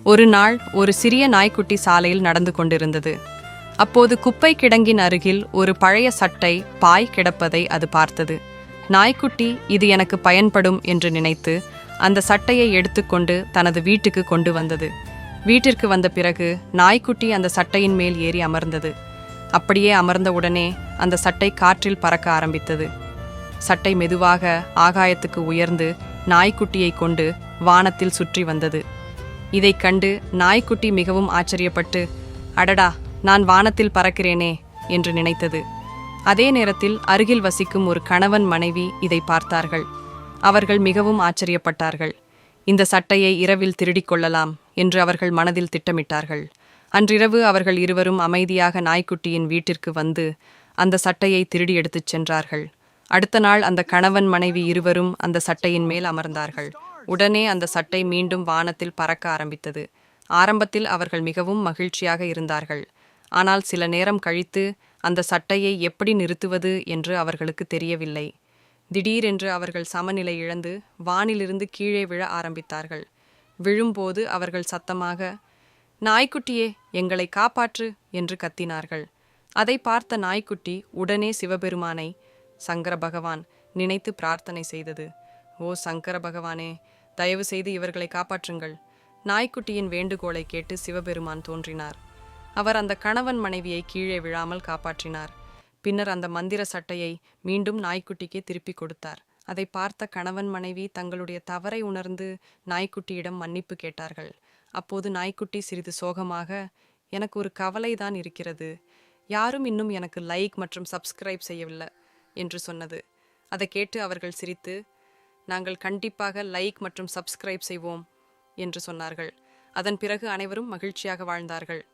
ஒரு நாள் ஒரு சிறிய நாய்க்குட்டி சாலையில் நடந்து கொண்டிருந்தது. அப்போது குப்பை கிடங்கின் அருகில் ஒரு பழைய சட்டை பாய் கிடப்பதை அது பார்த்தது. நாய்க்குட்டி இது எனக்கு பயன்படும் என்று நினைத்து அந்த சட்டையை எடுத்துக்கொண்டு தனது வீட்டுக்கு கொண்டு வந்தது. வீட்டிற்கு வந்த பிறகு நாய்க்குட்டி அந்த சட்டையின் மேல் ஏறி அமர்ந்தது. அப்படியே அமர்ந்தவுடனே அந்த சட்டை காற்றில் பறக்க ஆரம்பித்தது. சட்டை மெதுவாக ஆகாயத்துக்கு உயர்ந்து நாய்க்குட்டியை கொண்டு வானத்தில் சுற்றி வந்தது. இதைக் கண்டு நாய்க்குட்டி மிகவும் ஆச்சரியப்பட்டு, அடடா, நான் வானத்தில் பறக்கிறேனே என்று நினைத்தது. அதே நேரத்தில் அருகில் வசிக்கும் ஒரு கணவன் மனைவி இதை பார்த்தார்கள். அவர்கள் மிகவும் ஆச்சரியப்பட்டார்கள். இந்த சட்டையை இரவில் திருடிக் கொள்ளலாம் என்று அவர்கள் மனதில் திட்டமிட்டார்கள். அன்றிரவு அவர்கள் இருவரும் அமைதியாக நாய்க்குட்டியின் வீட்டிற்கு வந்து அந்த சட்டையை திருடி எடுத்துச் சென்றார்கள். அடுத்த நாள் அந்த கணவன் மனைவி இருவரும் அந்த சட்டையின் மேல் அமர்ந்தார்கள். உடனே அந்த சட்டை மீண்டும் வானத்தில் பறக்க ஆரம்பித்தது. ஆரம்பத்தில் அவர்கள் மிகவும் மகிழ்ச்சியாக இருந்தார்கள். ஆனால் சில நேரம் கழித்து அந்த சட்டையை எப்படி நிறுத்துவது என்று அவர்களுக்கு தெரியவில்லை. திடீரென்று அவர்கள் சமநிலை இழந்து வானிலிருந்து கீழே விழ ஆரம்பித்தார்கள். விழும்போது அவர்கள் சத்தமாக, நாய்க்குட்டியே, எங்களை காப்பாற்று என்று கத்தினார்கள். அதை பார்த்த நாய்க்குட்டி உடனே சிவபெருமானை, சங்கர பகவான், நினைத்து பிரார்த்தனை செய்தது. ஓ சங்கர பகவானே, தயவு செய்து இவர்களை காப்பாற்றுங்கள். நாய்க்குட்டியின் வேண்டுகோளை கேட்டு சிவபெருமான் தோன்றினார். அவர் அந்த கணவன் மனைவியை கீழே விழாமல் காப்பாற்றினார். பின்னர் அந்த மந்திர சட்டையை மீண்டும் நாய்க்குட்டிக்கு திருப்பி கொடுத்தார். அதை பார்த்த கணவன் மனைவி தங்களுடைய தவறை உணர்ந்து நாய்க்குட்டியிடம் மன்னிப்பு கேட்டார்கள். அப்போது நாய்க்குட்டி சிறிது சோகமாக, எனக்கு ஒரு கவலைதான் இருக்கிறது. யாரும் இன்னும் எனக்கு லைக் மற்றும் சப்ஸ்கிரைப் செய்யவில்லை என்று சொன்னது. அதை கேட்டு அவர்கள் சிரித்து, நாங்கள் கண்டிப்பாக லைக் மற்றும் சப்ஸ்கிரைப் செய்வோம் என்று சொன்னார்கள். அதன் பிறகு அனைவரும் மகிழ்ச்சியாக வாழ்ந்தார்கள்.